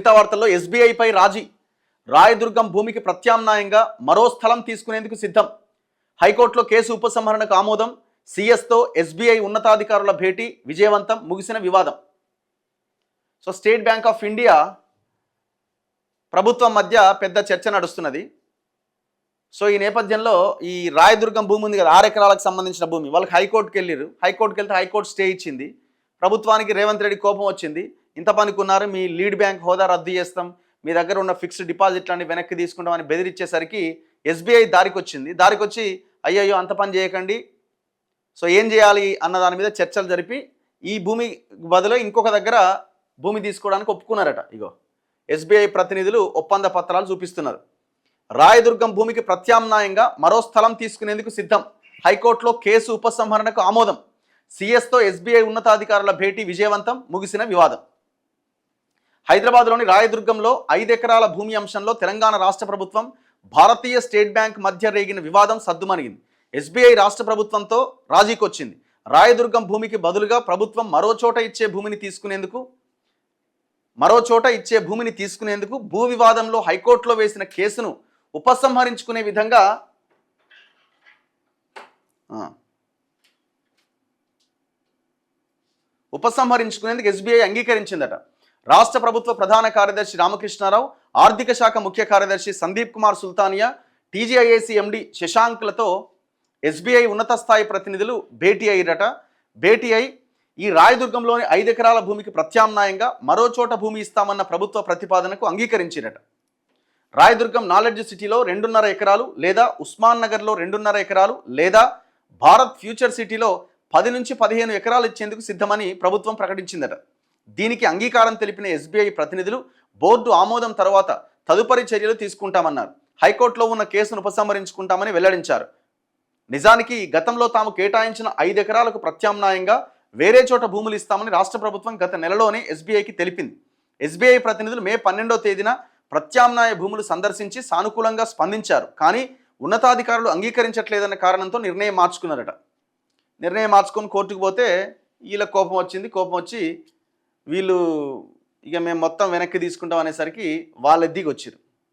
మిగతా వార్తల్లో ఎస్బీఐపై రాజీ, రాయదుర్గం భూమికి ప్రత్యామ్నాయంగా మరో స్థలం తీసుకునేందుకు సిద్ధం, హైకోర్టులో కేసు ఉపసంహరణకు ఆమోదం, సీఎస్తో ఎస్బీఐ ఉన్నతాధికారుల భేటీ విజయవంతం, ముగిసిన వివాదం. So state bank of India ప్రభుత్వం మధ్య పెద్ద చర్చ నడుస్తున్నది. సో ఈ నేపథ్యంలో ఈ రాయదుర్గం భూమి ఉంది కదా, 6 ఎకరాలకు సంబంధించిన భూమి, వాళ్ళకి హైకోర్టుకి వెళ్ళారు. హైకోర్టుకి వెళ్తే హైకోర్టు స్టే ఇచ్చింది. ప్రభుత్వానికి రేవంత్ రెడ్డి కోపం వచ్చింది. ఇంత పనికున్నారు, మీ లీడ్ బ్యాంక్ హోదా రద్దు చేస్తాం, మీ దగ్గర ఉన్న ఫిక్స్డ్ డిపాజిట్లన్నీ వెనక్కి తీసుకుంటామని బెదిరించేసరికి ఎస్బీఐ దారికి వచ్చి అయ్యయ్యో అంత పని చేయకండి, సో ఏం చేయాలి అన్న దాని మీద చర్చలు జరిపి ఈ భూమి బదులు ఇంకొక దగ్గర భూమి తీసుకోవడానికి ఒప్పుకున్నారట. ఇగో ఎస్బీఐ ప్రతినిధులు ఒప్పంద పత్రాలు చూపిస్తున్నారు. రాయదుర్గం భూమికి ప్రత్యామ్నాయంగా మరో స్థలం తీసుకునేందుకు సిద్ధం, హైకోర్టులో కేసు ఉపసంహరణకు ఆమోదం, సీఎస్తో ఎస్బీఐ ఉన్నతాధికారుల భేటీ విజయవంతం, ముగిసిన వివాదం. హైదరాబాద్లోని రాయదుర్గంలో 5 ఎకరాల భూమి అంశంలో తెలంగాణ రాష్ట్ర ప్రభుత్వం, భారతీయ స్టేట్ బ్యాంక్ మధ్య రేగిన వివాదం సద్దుమణిగింది. ఎస్బీఐ రాష్ట్ర ప్రభుత్వంతో రాజీకొచ్చింది. రాయదుర్గం భూమికి బదులుగా ప్రభుత్వం మరో చోట ఇచ్చే భూమిని తీసుకునేందుకు భూ వివాదంలో హైకోర్టులో వేసిన కేసును ఉపసంహరించుకునే విధంగా ఉపసంహరించుకునేందుకు ఎస్బీఐ అంగీకరించిందట. రాష్ట్ర ప్రభుత్వ ప్రధాన కార్యదర్శి రామకృష్ణారావు, ఆర్థిక శాఖ ముఖ్య కార్యదర్శి సందీప్ కుమార్ సుల్తానియా, టీజీఐఏసీ ఎండి శశాంక్లతో ఎస్బీఐ ఉన్నత స్థాయి ప్రతినిధులు భేటీ అయి ఈ రాయదుర్గంలోని 5 ఎకరాల భూమికి ప్రత్యామ్నాయంగా మరో చోట భూమి ఇస్తామన్న ప్రభుత్వ ప్రతిపాదనకు అంగీకరించిరట. రాయదుర్గం నాలెడ్జ్ సిటీలో 2.5 ఎకరాలు లేదా ఉస్మాన్ నగర్లో 2.5 ఎకరాలు లేదా భారత్ ఫ్యూచర్ సిటీలో 10 నుంచి 15 ఎకరాలు ఇచ్చేందుకు సిద్ధమని ప్రభుత్వం ప్రకటించిందట. దీనికి అంగీకారం తెలిపిన ఎస్బీఐ ప్రతినిధులు బోర్డు ఆమోదం తర్వాత తదుపరి చర్యలు తీసుకుంటామన్నారు. హైకోర్టులో ఉన్న కేసును ఉపసంహరించుకుంటామని వెల్లడించారు. నిజానికి గతంలో తాము కేటాయించిన 5 ఎకరాలకు ప్రత్యామ్నాయంగా వేరే చోట భూములు ఇస్తామని రాష్ట్ర ప్రభుత్వం గత నెలలోనే ఎస్బీఐకి తెలిపింది. ఎస్బీఐ ప్రతినిధులు మే 12వ తేదీన ప్రత్యామ్నాయ భూములు సందర్శించి సానుకూలంగా స్పందించారు. కానీ ఉన్నతాధికారులు అంగీకరించట్లేదన్న కారణంతో నిర్ణయం మార్చుకొని కోర్టుకు పోతే వీళ్ళ కోపం వచ్చి వీళ్ళు ఇక మేము మొత్తం వెనక్కి తీసుకుంటాం అనేసరికి వాళ్ళ దిగి వచ్చారు.